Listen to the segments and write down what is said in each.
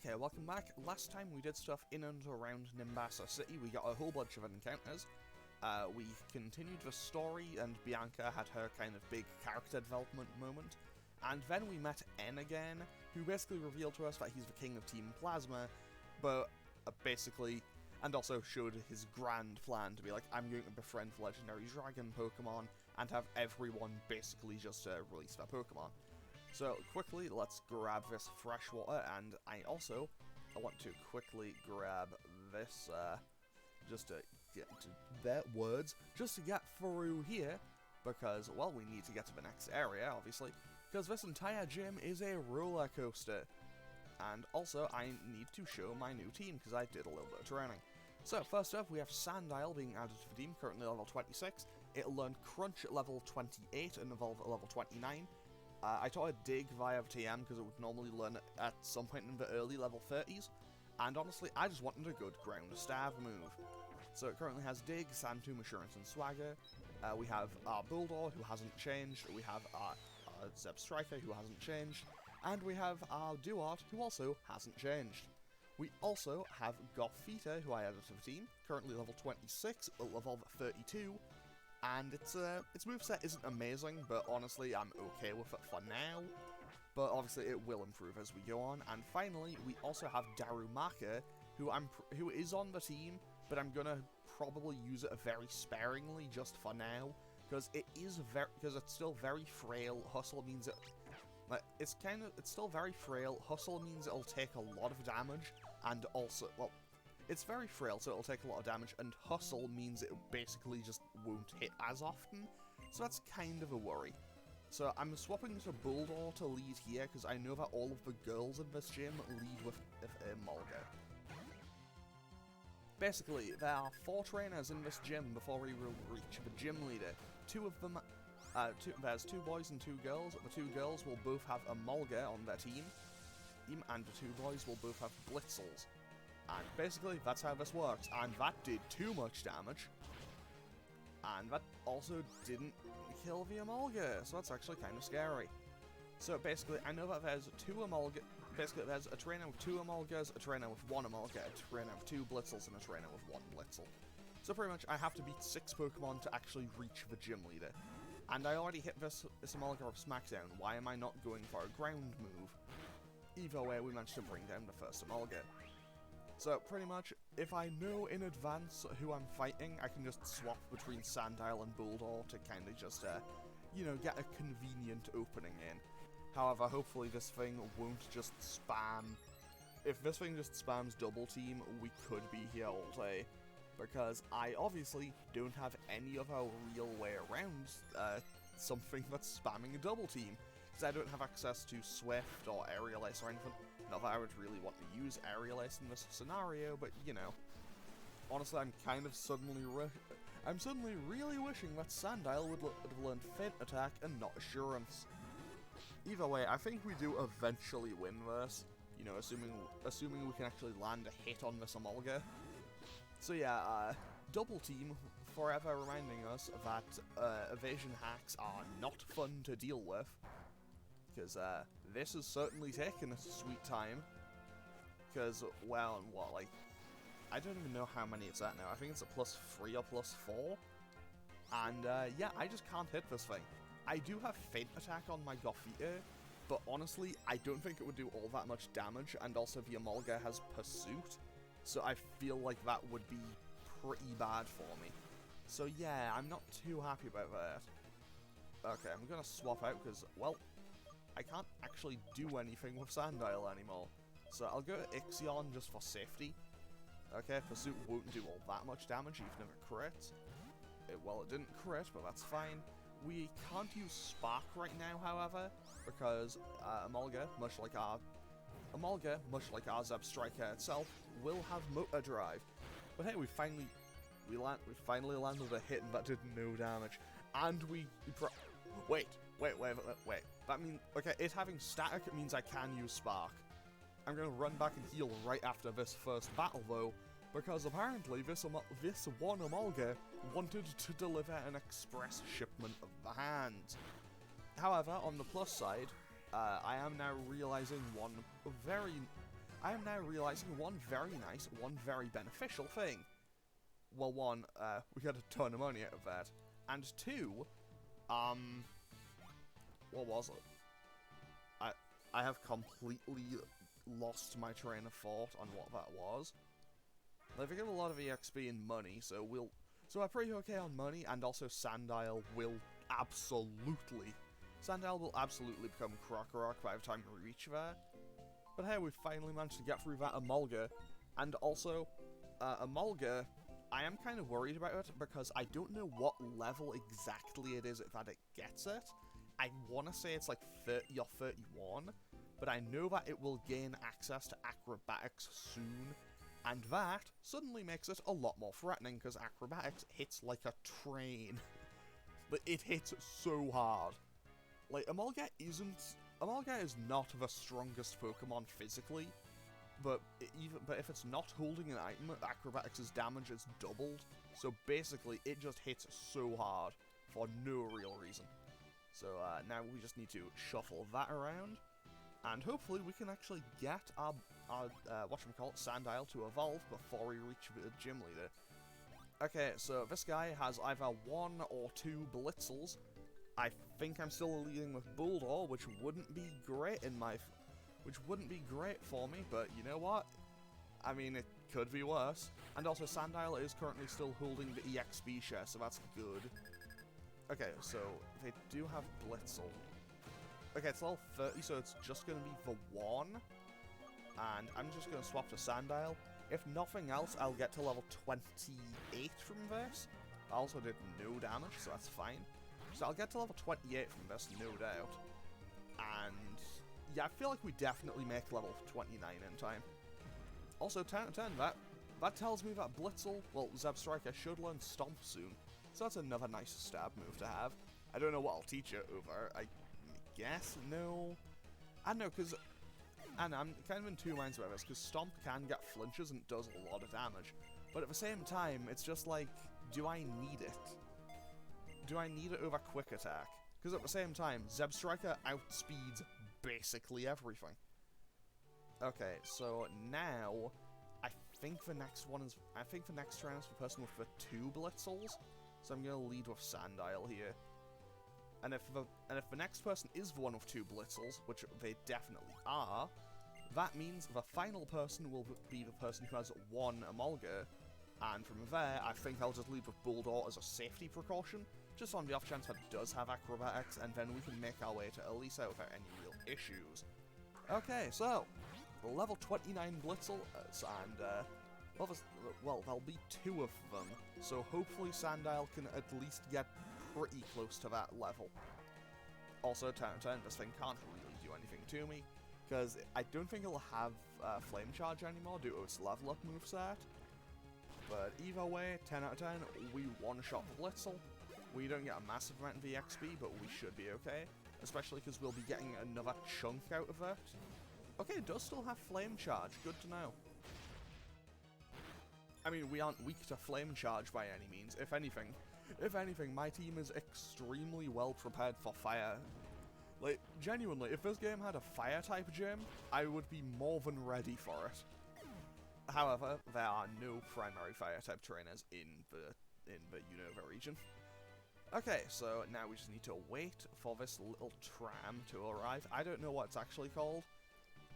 Okay, welcome back. Last time we did stuff in and around Nimbasa City. We got a whole bunch of encounters. We continued the story, and Bianca had her kind of big character development moment. And then we met N again, who basically revealed to us that he's the king of Team Plasma, but basically, and also showed his grand plan to be like, I'm going to befriend the legendary dragon Pokemon, and have everyone basically just release their Pokemon. So, quickly, let's grab this fresh water, and I want to quickly grab this, just to get to their words, just to get through here, because, well, we need to get to the next area, obviously, because this entire gym is a roller coaster. And also, I need to show my new team, because I did a little bit of training. So, first up, we have Sandile being added to the team, currently level 26. It'll learn Crunch at level 28 and evolve at level 29. I taught it Dig via TM because it would normally learn at some point in the early level 30s, and honestly, I just wanted a good ground stab move. So it currently has Dig, Sand Tomb, Assurance, and Swagger. We have our Bulldog, who hasn't changed, we have our Zeb Striker, who hasn't changed, and we have our Duart, who also hasn't changed. We also have Gothita, who I added to the team, currently level 26, will evolve at 32, and its moveset isn't amazing, but honestly, I'm okay with it for now. But obviously, it will improve as we go on. And finally, we also have Darumaka, who is on the team, but I'm gonna probably use it very sparingly just for now, because it's still very frail. Hustle means it's still very frail. Hustle means it'll take a lot of damage, and also, well, it's very frail, so it'll take a lot of damage, and Hustle means it basically just won't hit as often, so that's kind of a worry. So I'm swapping to Bulldog to lead here, because I know that all of the girls in this gym lead with Mulga. Basically, there are 4 trainers in this gym before we will reach the gym leader. Two of them, there's 2 boys and 2 girls. The 2 girls will both have a Mulga on their team, and the 2 boys will both have Blitzels. And basically, that's how this works, and that did too much damage. And that also didn't kill the Emolga, so that's actually kind of scary. So basically, I know that there's 2 Emolga, basically there's a trainer with 2 Emolgas, a trainer with 1 Emolga, a trainer with 2 Blitzels, and a trainer with 1 Blitzel. So pretty much, I have to beat 6 Pokemon to actually reach the gym leader. And I already hit this Emolga with Smackdown, why am I not going for a ground move? Either way, we managed to bring down the first Emolga. So, pretty much, if I know in advance who I'm fighting, I can just swap between Sandile and Bulldog to kind of just, get a convenient opening in. However, hopefully this thing won't just spam. If this thing just spams double team, we could be here all day. Because I obviously don't have any other real way around something that's spamming a double team. Because I don't have access to Swift or Aerial Ace or anything. Not that I would really want to use Aerial Ace in this scenario, but, honestly, I'm suddenly really wishing that Sandile would have learned Feint Attack and not Assurance. Either way, I think we do eventually win this, assuming we can actually land a hit on this Emolga. So yeah, Double Team, forever reminding us that evasion hacks are not fun to deal with. Because this has certainly taken a sweet time. Because, well, I don't even know how many it's at now. I think it's at +3 or +4. And, yeah, I just can't hit this thing. I do have Feint Attack on my Gothita, but honestly, I don't think it would do all that much damage, and also the Emolga has Pursuit, so I feel like that would be pretty bad for me. So yeah, I'm not too happy about that. Okay, I'm gonna swap out, because, well, I can't actually do anything with Sandile anymore. So I'll go to Ixion just for safety. Okay, Pursuit won't do all that much damage, even if it crits. Well, it didn't crit, but that's fine. We can't use Spark right now, however, because Emolga, much like our Zeb Striker itself, will have Motor Drive. But hey, we finally landed a hit, and that did no damage. And Wait. That means, okay, it having static, it means I can use Spark. I'm gonna run back and heal right after this first battle, though, because apparently this one Emolga wanted to deliver an express shipment of the hand. However, on the plus side, I am now realizing I am now realizing one very nice, one very beneficial thing. Well, one, we got a ton of money out of that. And two, what was it? I have completely lost my train of thought on what that was. Like, we get a lot of EXP and money, so we're pretty okay on money, and also Sandile will absolutely become Krokorok by the time we reach there. But hey, we finally managed to get through that Emolga, and also, Emolga, I am kind of worried about it, because I don't know what level exactly it is that it gets it. I want to say it's like 30 or 31, but I know that it will gain access to acrobatics soon, and that suddenly makes it a lot more threatening, because acrobatics hits like a train. But it hits so hard. Like, Emolga is not the strongest Pokemon physically, but if it's not holding an item, acrobatics' damage is doubled, so basically it just hits so hard for no real reason. So now we just need to shuffle that around, and hopefully we can actually get our Sandile to evolve before we reach the gym leader. Okay, so this guy has either 1 or 2 Blitzels. I think I'm still leading with Bulldor, which wouldn't be great for me, but you know what? I mean, it could be worse. And also, Sandile is currently still holding the EXP share, so that's good. Okay, so they do have Blitzel. Okay, it's level 30, so it's just going to be the 1. And I'm just going to swap to Sandile. If nothing else, I'll get to level 28 from this. I also did no damage, so that's fine. So I'll get to level 28 from this, no doubt. And yeah, I feel like we definitely make level 29 in time. Also, that tells me that Blitzel, well, Zebstrika should learn Stomp soon. So that's another nice stab move to have. I don't know what I'll teach it over. I guess? No. I don't know, because... And I'm kind of in two minds about this, because Stomp can get flinches and does a lot of damage. But at the same time, it's just like, do I need it? Do I need it over Quick Attack? Because at the same time, Zebstrika outspeeds basically everything. Okay, so now, I think the next round is the person with the 2 Blitzels. So I'm going to lead with Sandile here. And if the next person is the one with 2 Blitzels, which they definitely are, that means the final person will be the person who has 1 Emolga, and from there, I think I'll just lead with Bulldor as a safety precaution, just on the off chance that it does have acrobatics, and then we can make our way to Elesa without any real issues. Okay, so, level 29 Blitzel, well, there'll be 2 of them, so hopefully Sandile can at least get pretty close to that level. Also, turn, this thing can't really do anything to me, because I don't think it'll have Flame Charge anymore due to its level up moveset. But either way, 10 out of 10, we one-shot Blitzel. We don't get a massive amount of EXP, but we should be okay, especially because we'll be getting another chunk out of it. Okay, it does still have Flame Charge, good to know. I mean, we aren't weak to Flame Charge by any means. If anything, my team is extremely well prepared for fire. Like, genuinely, if this game had a fire-type gym, I would be more than ready for it. However, there are no primary fire-type trainers in the Unova region. Okay, so now we just need to wait for this little tram to arrive. I don't know what it's actually called.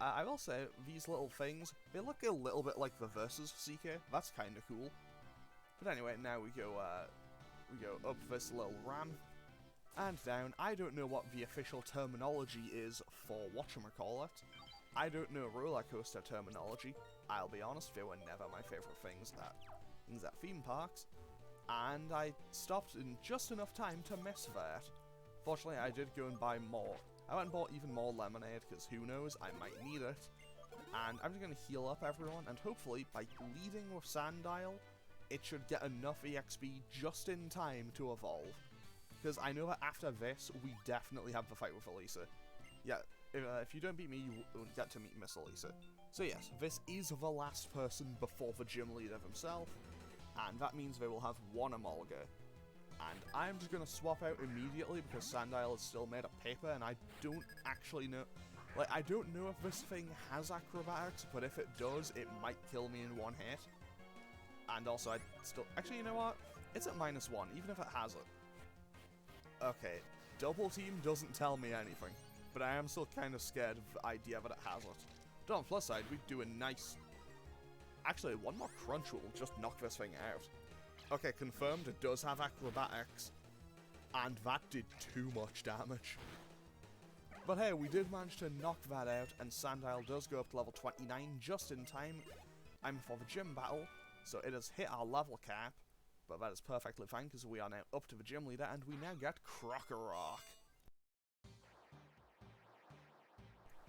I will say, these little things, they look a little bit like the Versus Seeker. That's kind of cool. But anyway, now we go up this little ramp and down. I don't know what the official terminology is for whatchamacallit. I don't know roller coaster terminology. I'll be honest, they were never my favourite things at theme parks. And I stopped in just enough time to miss that. Fortunately, I did go and buy more. I went and bought even more lemonade, because who knows, I might need it. And I'm just going to heal up everyone, and hopefully, by leading with Sandile, it should get enough EXP just in time to evolve. Because I know that after this, we definitely have the fight with Elesa. Yeah, if you don't beat me, you won't get to meet Miss Elesa. So yes, this is the last person before the gym leader himself, and that means they will have 1 Emolga. And I'm just going to swap out immediately because Sandile is still made of paper, and I don't actually know... Like, I don't know if this thing has acrobatics, but if it does, it might kill me in one hit. And also, I'd still... Actually, you know what? It's at -1, even if it has it. Okay, double team doesn't tell me anything, but I am still kind of scared of the idea that it has it. But on the plus side, we do a nice... Actually, one more crunch will just knock this thing out. Okay, confirmed, it does have acrobatics, and that did too much damage. But hey, we did manage to knock that out, and Sandile does go up to level 29 just in time for the gym battle, so it has hit our level cap, but that is perfectly fine because we are now up to the gym leader, and we now get Rock.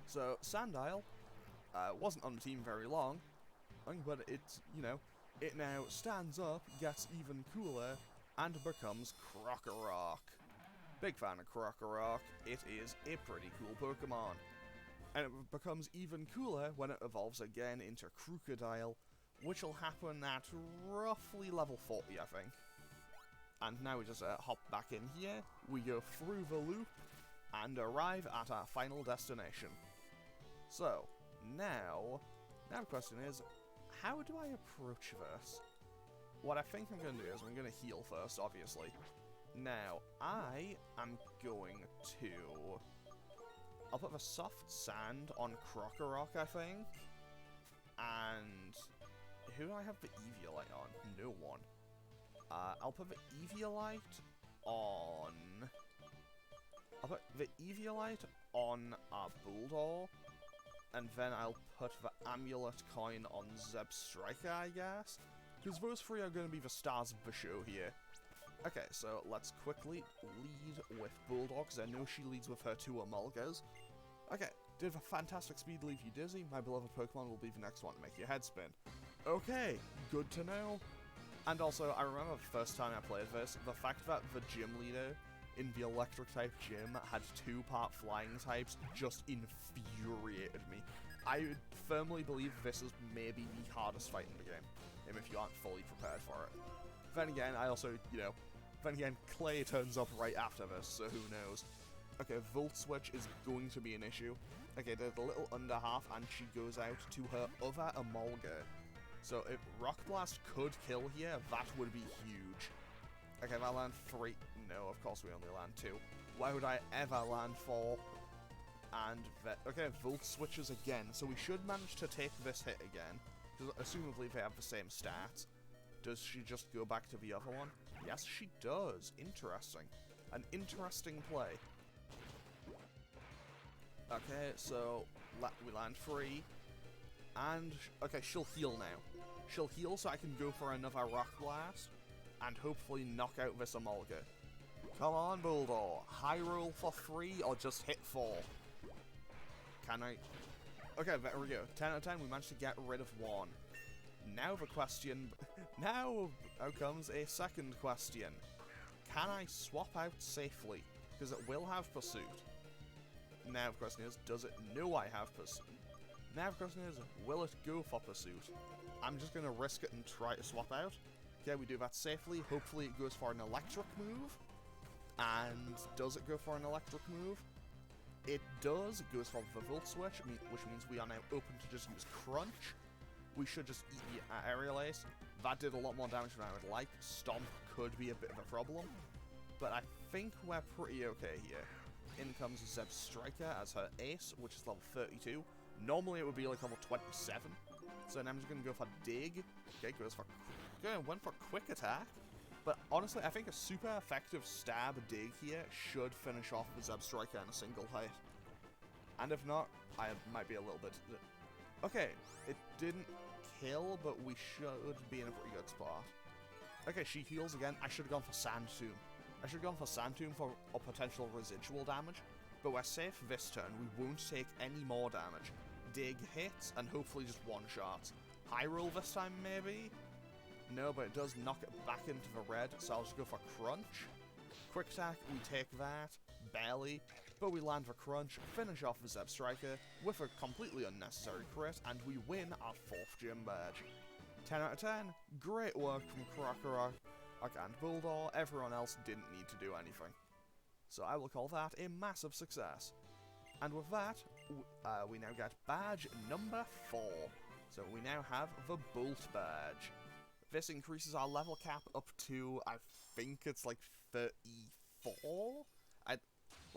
So, Sandile wasn't on the team very long, but it's, you know, it now stands up, gets even cooler, and becomes Rock. Big fan of Rock. It is a pretty cool Pokemon. And it becomes even cooler when it evolves again into Crocodile, which will happen at roughly level 40, I think. And now we just hop back in here, we go through the loop, and arrive at our final destination. So, now the question is, how do I approach this? What I think I'm going to do is I'm going to heal first, obviously. Now, I am going to... I'll put the soft sand on Rock, I think. And... who do I have the Eviolite on? No one. I'll put the Eviolite on... I'll put the Eviolite on Bulldog. And then I'll put the Amulet coin on Zebstrika, I guess. Because those three are going to be the stars of the show here. Okay, so let's quickly lead with Bulldog, because I know she leads with her 2 Emolgas. Okay, did a fantastic speed leave you dizzy? My beloved Pokemon will be the next one to make your head spin. Okay, good to know. And also, I remember the first time I played this, the fact that the gym leader in the electric type gym had 2-part flying types just infuriated me. I firmly believe this is maybe the hardest fight in the game, if you aren't fully prepared for it. Then again, I also, you know, Clay turns up right after this, so who knows. Okay, Volt Switch is going to be an issue. Okay, there's a little under half, and she goes out to her other Emolga. So if Rock Blast could kill here, that would be huge. Okay, if I land 3... No, of course we only land 2. Why would I ever land 4? And... okay, Volt switches again, so we should manage to take this hit again. Because assumably they have the same stats. Does she just go back to the other one? Yes, she does. Interesting. An interesting play. Okay, so we land 3. And, okay, she'll heal now. She'll heal so I can go for another Rock Blast. And hopefully knock out this Emolga. Come on, Bulldog. High roll for 3 or just hit 4. Can I? Okay, there we go. 10 out of 10, we managed to get rid of 1. Now the question... now comes a second question. Can I swap out safely? Because it will have Pursuit. Now the question is, does it know I have Pursuit? Now the question is, will it go for Pursuit? I'm just going to risk it and try to swap out. Okay, we do that safely. Hopefully it goes for an electric move. And does it go for an electric move? It does. It goes for the Volt Switch, which means we are now open to just use Crunch. We should just eat the Aerial Ace. That did a lot more damage than I would like. Stomp could be a bit of a problem. But I think we're pretty okay here. In comes Zebstrika as her Ace, which is level 32. Normally it would be like level 27. So now I'm just going to go for Dig. Okay, went for Quick Attack. But honestly, I think a super effective stab Dig here should finish off the Zebstrika in a single hit. And if not, I might be a little bit... Okay, it didn't kill, but we should be in a pretty good spot. Okay, she heals again. I should have gone for Sand Tomb. I should have gone for Sand Tomb for a potential residual damage. But we're safe this turn. We won't take any more damage. Dig hits, and hopefully just one-shots. High roll this time, maybe? No, but it does knock it back into the red, so I'll just go for Crunch. Quick Attack, we take that. Barely. But we land for Crunch, finish off the Zebstrika with a completely unnecessary crit, and we win our 4th gym badge. 10 out of 10. Great work from Krokorok and Bulldog. Everyone else didn't need to do anything. So I will call that a massive success. And with that, we now get badge number 4. So we now have the Bolt badge. This increases our level cap up to, I think it's like 34?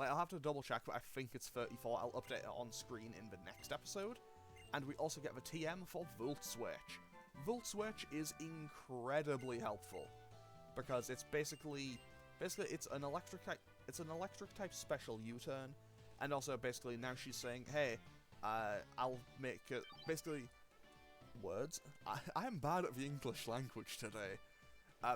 I'll have to double check, but I think it's 34. I'll update it on screen in the next episode. And we also get the TM for Volt Switch. Volt Switch is incredibly helpful, because it's basically it's an electric type special U-turn, and also basically now she's saying, hey, I'll make it, basically, words? I am bad at the English language today.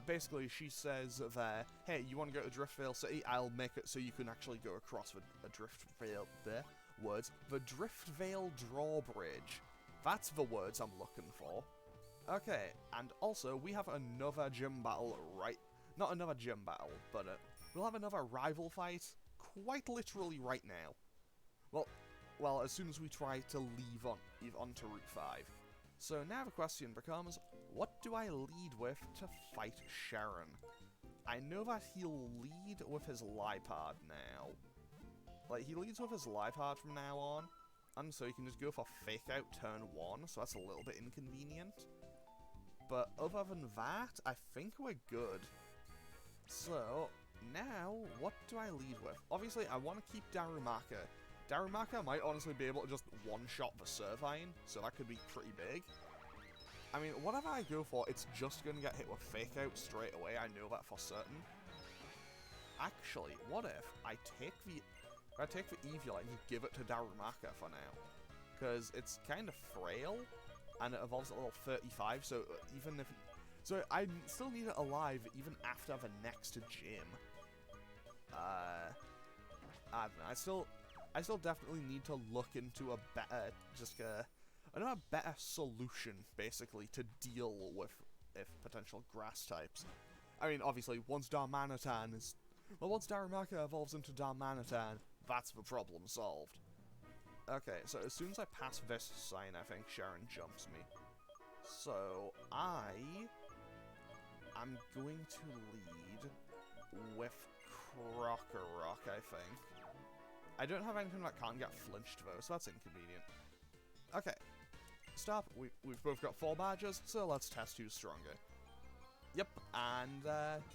Basically, she says that, hey, you want to go to Driftvale City? I'll make it so you can actually go across the Driftvale, the Driftvale Drawbridge. That's the words I'm looking for. Okay, and also, we have another gym battle not another gym battle, but we'll have another rival fight quite literally right now. Well, as soon as we try to leave onto Route 5. So now the question becomes, what do I lead with to fight Sharon? I know that he'll lead with his Lipard now. Like, he leads with his Lipard from now on, and so you can just go for Fake Out turn 1, so that's a little bit inconvenient. But other than that, I think we're good. So, now, what do I lead with? Obviously, I want to keep Darumaka. Darumaka might honestly be able to just one-shot the Servine, so that could be pretty big. I mean, whatever I go for, it's just going to get hit with Fake Out straight away, I know that for certain. Actually, what if I take the Eviolite and just give it to Darumaka for now? Because it's kind of frail, and it evolves at level 35, so even if... So I still need it alive even after the next gym. I don't know, I still definitely need to look into a better, another better solution, basically, to deal with potential grass types. I mean, obviously, once Darmanitan once Darumaka evolves into Darmanitan, that's the problem solved. Okay, so as soon as I pass this sign, I think Sharon jumps me. So, I'm going to lead with Krokorok, I think. I don't have anything that can't get flinched, though, so that's inconvenient. Okay. Stop. We've both got 4 badges, so let's test who's stronger. Yep, and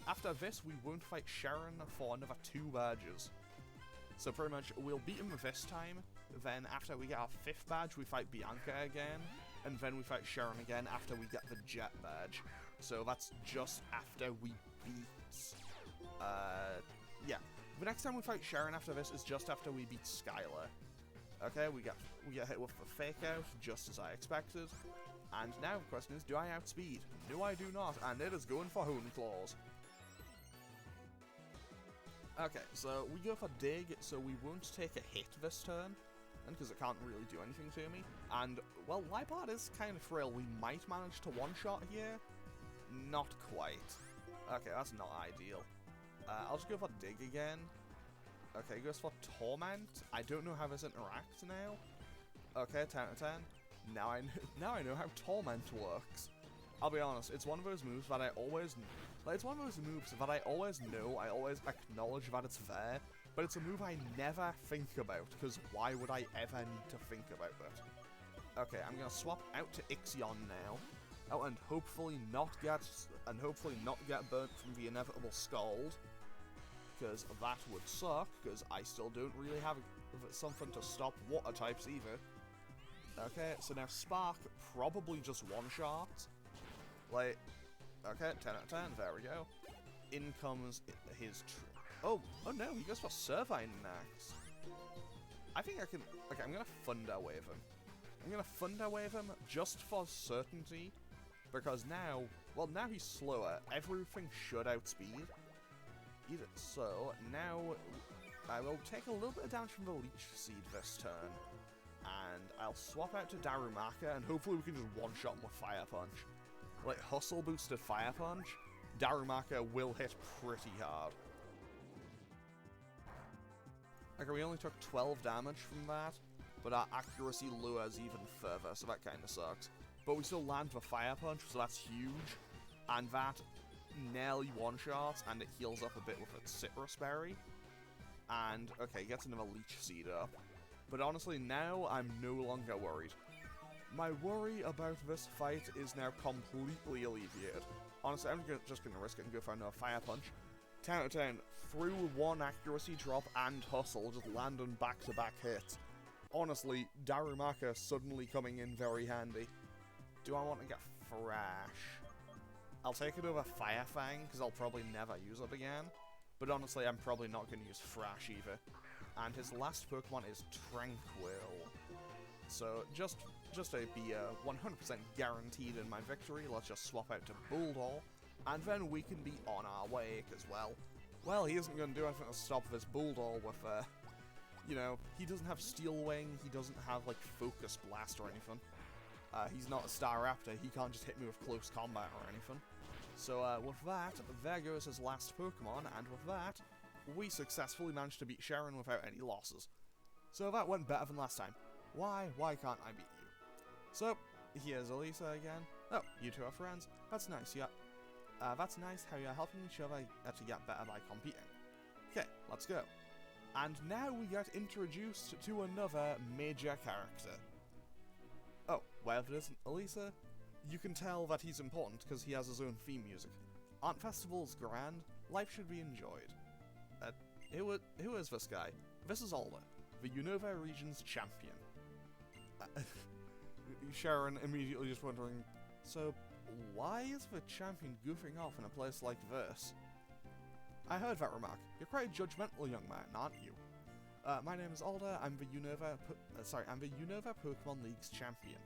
after this, we won't fight Sharon for another 2 badges. So pretty much, we'll beat him this time, then after we get our 5th badge, we fight Bianca again, and then we fight Sharon again after we get the Jet badge. So that's just after we beat... yeah. The next time we fight Sharon after this is just after we beat Skylar. Okay, we get hit with the Fake Out, just as I expected. And now the question is, do I outspeed? No, I do not, and it is going for Hone Claws. Okay, so we go for Dig, so we won't take a hit this turn, and because it can't really do anything to me. And, well, Lipard is kind of frail. We might manage to one-shot here. Not quite. Okay, that's not ideal. I'll just go for Dig again. Okay, goes for Torment. I don't know how this interacts now. Okay, 10 out of 10. Now I know how Torment works. I'll be honest, it's one of those moves that I always... Like, it's one of those moves that I always know, I always acknowledge that it's there, but it's a move I never think about, because why would I ever need to think about it? Okay, I'm gonna swap out to Ixion now. Oh, and hopefully not get burnt from the inevitable Scald, because that would suck, because I still don't really have something to stop water types either. Okay, so now Spark probably just one-shot. Like, okay, 10 out of 10, there we go. In comes his... Oh no, he goes for Servine next. I think I can... Okay, I'm gonna Thunder Wave him. I'm gonna Thunder Wave him just for certainty, because now... Well, now he's slower. Everything should outspeed. So, now I will take a little bit of damage from the Leech Seed this turn. And I'll swap out to Darumaka, and hopefully we can just one-shot him with Fire Punch. Like, Hustle boosted Fire Punch, Darumaka will hit pretty hard. Okay, we only took 12 damage from that, but our accuracy lowers even further, so that kinda sucks. But we still land the Fire Punch, so that's huge. And that nearly one-shots, and it heals up a bit with its Citrus Berry. And, okay, gets another Leech Seed up. But honestly, now I'm no longer worried. My worry about this fight is now completely alleviated. Honestly, I'm just gonna risk it and go for another Fire Punch. 10 out of 10, through one accuracy drop and hustle, just landing back-to-back hits. Honestly, Darumaka suddenly coming in very handy. Do I want to get Thrash? I'll take it over Fire Fang, because I'll probably never use it again. But honestly, I'm probably not going to use Thrash either. And his last Pokemon is Tranquil. So, just to be 100% guaranteed in my victory, let's just swap out to Bulldor. And then we can be on our way, because, well, he isn't going to do anything to stop this Bulldor with, you know, he doesn't have Steel Wing, he doesn't have, like, Focus Blast or anything. He's not a Staraptor, he can't just hit me with close combat or anything. So, with that, there goes his last Pokemon, and with that, we successfully managed to beat Sharon without any losses. So that went better than last time. Why can't I beat you? So, here's Elesa again. Oh, you two are friends. That's nice, yeah. That's nice how you're helping each other to get better by competing. Okay, let's go. And now we get introduced to another major character. Oh, well, if it isn't Elesa, you can tell that he's important because he has his own theme music. Aren't festivals grand? Life should be enjoyed. Who is this guy? This is Alda, the Unova region's champion. Sharon immediately just wondering, so why is the champion goofing off in a place like this? I heard that remark. You're quite a judgmental young man, aren't you? My name is Alda. I'm the Unova Pokemon League's champion.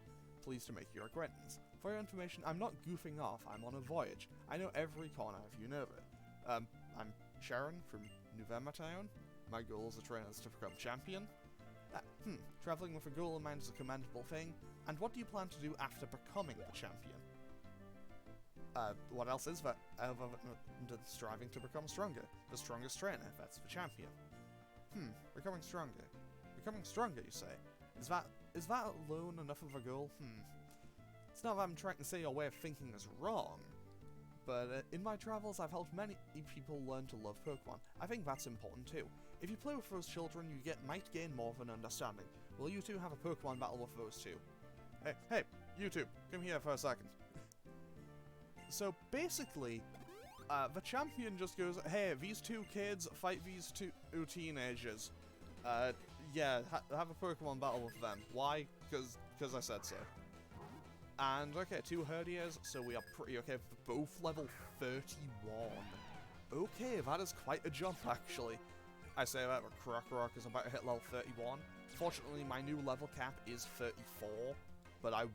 Pleased to make your acquaintance. For your information, I'm not goofing off. I'm on a voyage. I know every corner of Unova. I'm Sharon from Nuvema Town. My goal as a trainer is to become champion. Traveling with a goal in mind is a commendable thing. And what do you plan to do after becoming the champion? What else is that other than striving to become stronger? The strongest trainer, that's the champion. Becoming stronger. Becoming stronger, you say? Is that alone enough of a goal? It's not that I'm trying to say your way of thinking is wrong, but in my travels I've helped many people learn to love Pokemon. I think that's important too. If you play with those children, you might gain more of an understanding. Will you two have a Pokemon battle with those two? Hey, you two, come here for a second. So basically, the champion just goes, hey, these two kids fight these two teenagers. Yeah, have a Pokemon battle with them. Why? Because I said so. And, okay, 2 Herdiers, so we are pretty okay for both level 31. Okay, that is quite a jump, actually. I say that, but Krokorok is about to hit level 31. Fortunately, my new level cap is 34, but I'll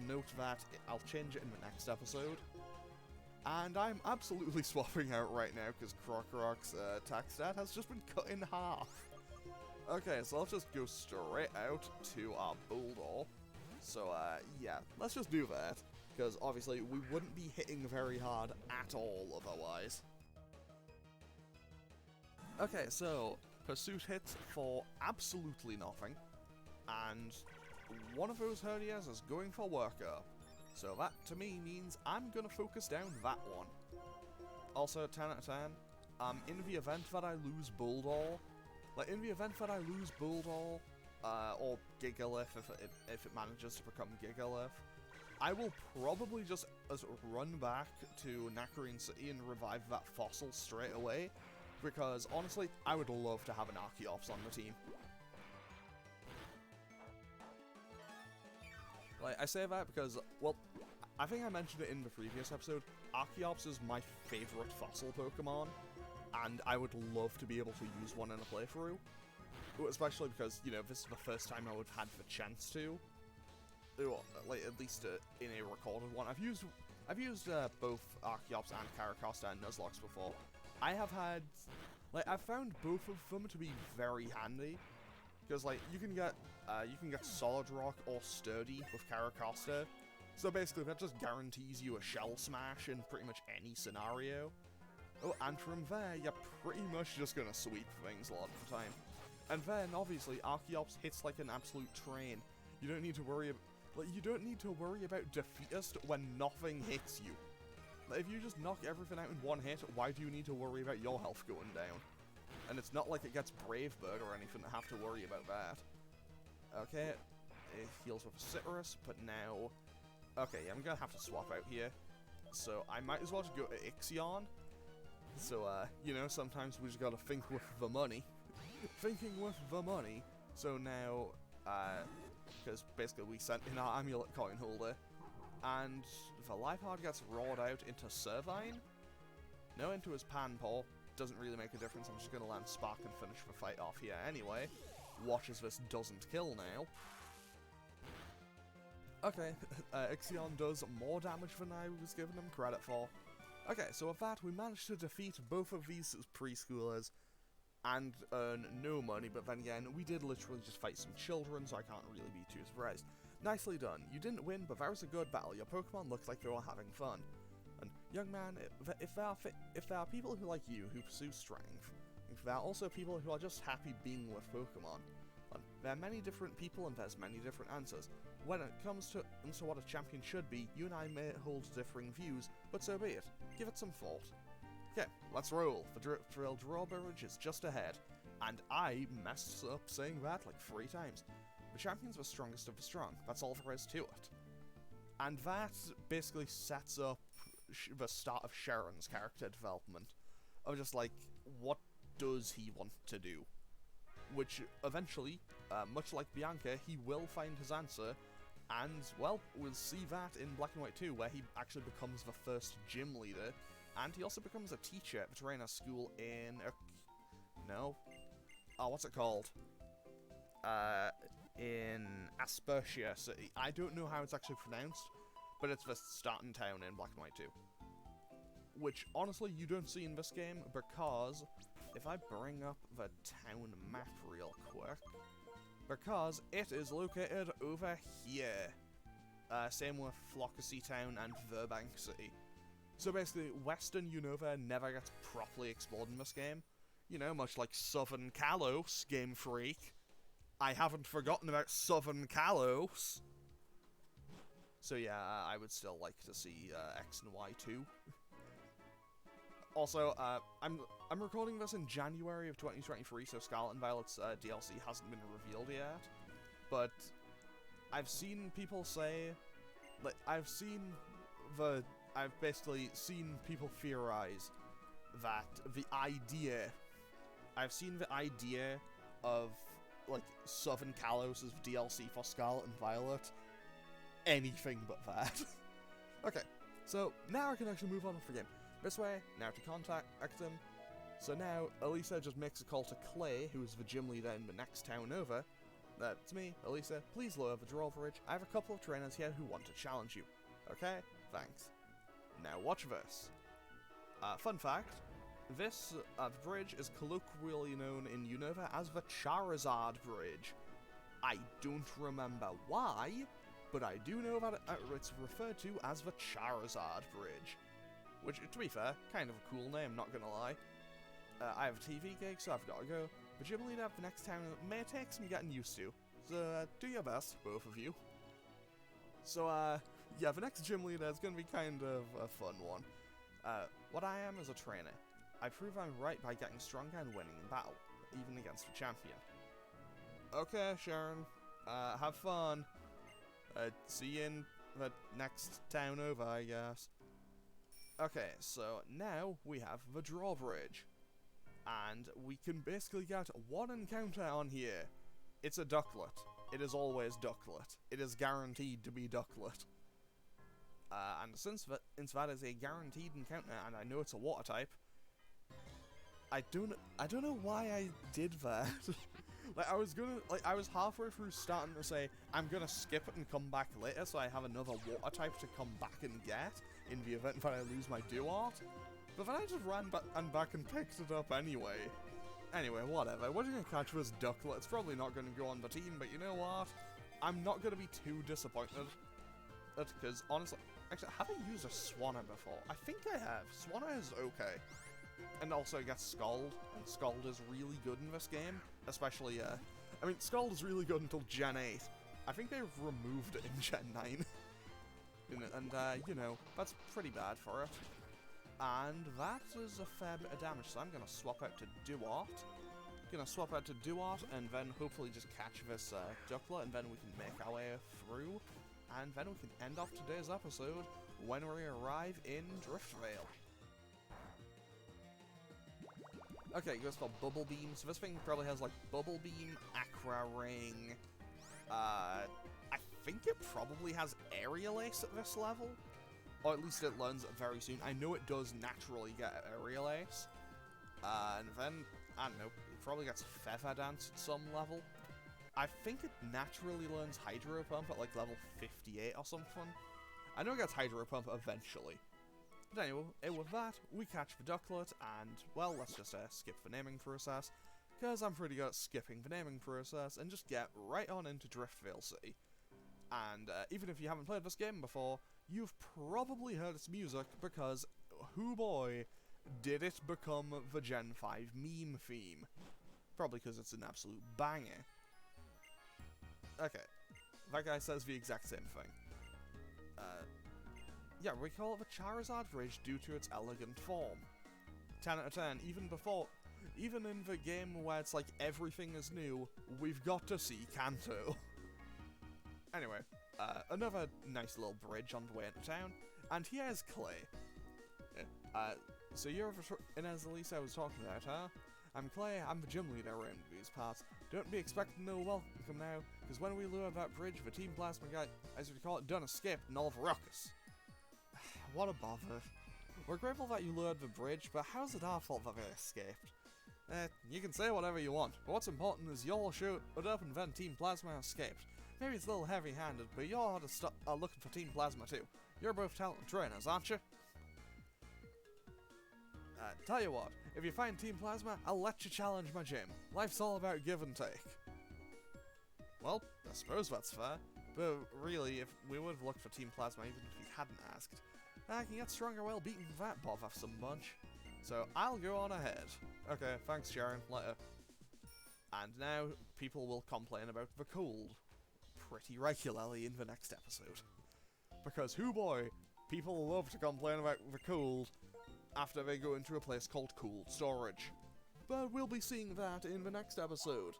note that, I'll change it in the next episode. And I'm absolutely swapping out right now, because Krokorok's attack stat has just been cut in half. Okay, so let's just go straight out to our Bulldor. So, yeah, let's just do that, because obviously we wouldn't be hitting very hard at all otherwise. Okay, so, Pursuit hits for absolutely nothing, and one of those Herdiers is going for Worker. So that, to me, means I'm gonna focus down that one. Also, 10 out of 10, in the event that I lose Bulldor, or Gigalith, if it manages to become Gigalith, I will probably just run back to Nakarine City and revive that fossil straight away, because honestly, I would love to have an Archeops on the team. Like, I say that because, well, I think I mentioned it in the previous episode, Archeops is my favorite fossil Pokemon, and I would love to be able to use one in a playthrough. Especially because, you know, this is the first time I would have had the chance to. Like, at least in a recorded one. I've used both Archeops and Caracosta and Nuzlocke before. I've found both of them to be very handy. Because, like, you can get Solid Rock or Sturdy with Caracosta. So basically, that just guarantees you a Shell Smash in pretty much any scenario. Oh, and from there, you're pretty much just gonna sweep things a lot of the time. And then, obviously, Archeops hits like an absolute train. You don't need to worry about Defeatist when nothing hits you. Like, if you just knock everything out in one hit, why do you need to worry about your health going down? And it's not like it gets Brave Bird or anything to have to worry about that. Okay, it heals with Citrus, but now... Okay, I'm gonna have to swap out here. So I might as well just go to Ixion. So, you know, sometimes we just gotta think with the money. Thinking with the money. So now, because basically we sent in our amulet coin holder, and the Liepard gets roared out into Servine. No, into his Panpaw. Doesn't really make a difference. I'm just gonna land Spark and finish the fight off here anyway. Watch as this doesn't kill now. Okay, Ixion does more damage than I was giving him credit for. Okay, so with that, we managed to defeat both of these preschoolers and earn no money, but then again, we did literally just fight some children, so I can't really be too surprised. Nicely done. You didn't win, but that was a good battle. Your Pokemon looked like they were having fun. And, young man, if there are people who like you, who pursue strength, if there are also people who are just happy being with Pokemon, and there are many different people and there's many different answers. When it comes to what a champion should be, you and I may hold differing views, but so be it. Give it some thought. Okay, let's roll. The drill drawbridge is just ahead. And I messed up saying that like 3 times. The champion's the strongest of the strong. That's all there is to it. And that basically sets up the start of Sharon's character development. Of just like, what does he want to do? Which eventually, much like Bianca, he will find his answer. And, well, we'll see that in Black and White 2, where he actually becomes the first gym leader. And he also becomes a teacher at the trainer school in... no? Oh, what's it called? In Aspertia City. I don't know how it's actually pronounced, but it's the starting town in Black and White 2. Which, honestly, you don't see in this game, because if I bring up the town map real quick... because it is located over here. Same with Flockacy Town and Verbank City. So basically, Western Unova never gets properly explored in this game. You know, much like Southern Kalos, Game Freak. I haven't forgotten about Southern Kalos. So yeah, I would still like to see X and Y too. Also, I'm recording this in January of 2023, so Scarlet and Violet's DLC hasn't been revealed yet. But I've seen people say, like, I've basically seen people theorize that I've seen the idea of, like, Southern Kalos' DLC for Scarlet and Violet, anything but that. Okay, so now I can actually move on with the game. This way, now to contact him. So now, Elesa just makes a call to Clay, who is the gym leader in the next town over. That's me, Elesa. Please lower the drawbridge. I have a couple of trainers here who want to challenge you. Okay? Thanks. Now watch this. Fun fact, this bridge is colloquially known in Unova as the Charizard Bridge. I don't remember why, but I do know that it's referred to as the Charizard Bridge. Which, to be fair, kind of a cool name, not gonna lie. I have a TV gig, so I've gotta go. The gym leader of the next town may take some getting used to. So, do your best, both of you. So, yeah, the next gym leader is gonna be kind of a fun one. What I am is a trainer. I prove I'm right by getting stronger and winning in battle, even against the champion. Okay, Sharon. Have fun. See you in the next town over, I guess. Okay, so now we have the drawbridge. And we can basically get one encounter on here. It's a Ducklet. It is always Ducklet. It is guaranteed to be Ducklet. And since that is a guaranteed encounter, and I know it's a water type, I don't know why I did that. I was halfway through starting to say, I'm gonna skip it and come back later so I have another water type to come back and get in the event that I lose my Duart. But then I just ran back and picked it up anyway. Anyway, whatever. We're gonna catch this Ducklet. It's probably not gonna go on the team, but you know what? I'm not gonna be too disappointed. Because, honestly, actually, have I used a Swanna before? I think I have. Swanna is okay. And also it gets Scald, and Scald is really good in this game. Especially, I mean, Scald is really good until Gen 8. I think they've removed it in Gen 9. And, you know, that's pretty bad for it. And that is a fair bit of damage, so I'm going to swap out to Duart. Gonna swap out to Duart, and then hopefully just catch this Duckler, and then we can make our way through, and then we can end off today's episode when we arrive in Driftvale. Okay, it goes for Bubble Beam, so this thing probably has like Bubble Beam, Aqua Ring, I think it probably has Aerial Ace at this level, or at least it learns it very soon. I know it does naturally get Aerial Ace, and then, I don't know, it probably gets Feather Dance at some level. I think it naturally learns Hydro Pump at like level 58 or something. I know it gets Hydro Pump eventually. But anyway, with that, we catch the Ducklet, and, well, let's just skip the naming process, because I'm pretty good at skipping the naming process, and just get right on into Driftvale City. And even if you haven't played this game before, you've probably heard its music, because, hoo boy, did it become the Gen 5 meme theme. Probably because it's an absolute banger. Okay, that guy says the exact same thing. Yeah, we call it the Charizard Bridge due to its elegant form. 10 out of 10, even in the game where it's like everything is new, we've got to see Kanto. Anyway, another nice little bridge on the way into town, and here's Clay. So you're as Elesa I was talking about, huh? I'm Clay, I'm the gym leader around these parts. Don't be expecting no welcome now, because when we lured that bridge, the Team Plasma guy, as we call it, done escaped and all the ruckus. What a bother. We're grateful that you lured the bridge, but how's it our fault that they escaped? You can say whatever you want, but what's important is y'all showed up and then Team Plasma escaped. Maybe it's a little heavy-handed, but y'all are looking for Team Plasma too. You're both talented trainers, aren't you? Tell you what, if you find Team Plasma, I'll let you challenge my gym. Life's all about give and take. Well, I suppose that's fair, but really, if we would have looked for Team Plasma even if he hadn't asked, I can get stronger well beating that bother some bunch. So I'll go on ahead. Okay, thanks Sharon, later. And now, people will complain about the cold pretty regularly in the next episode. Because, hoo boy, people love to complain about the cold after they go into a place called cold storage. But we'll be seeing that in the next episode.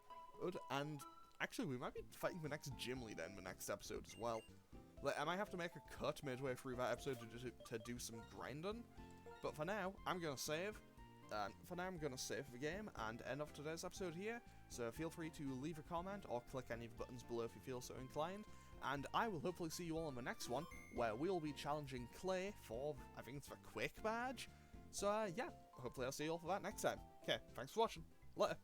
And actually, we might be fighting the next gym leader in the next episode as well. Like, I might have to make a cut midway through that episode to do some grinding. But for now, I'm going to save. I'm going to save the game and end off today's episode here. So feel free to leave a comment or click any of the buttons below if you feel so inclined. And I will hopefully see you all in the next one, where we'll be challenging Clay for, I think it's the Quick badge. So yeah, hopefully I'll see you all for that next time. Okay, thanks for watching. Later.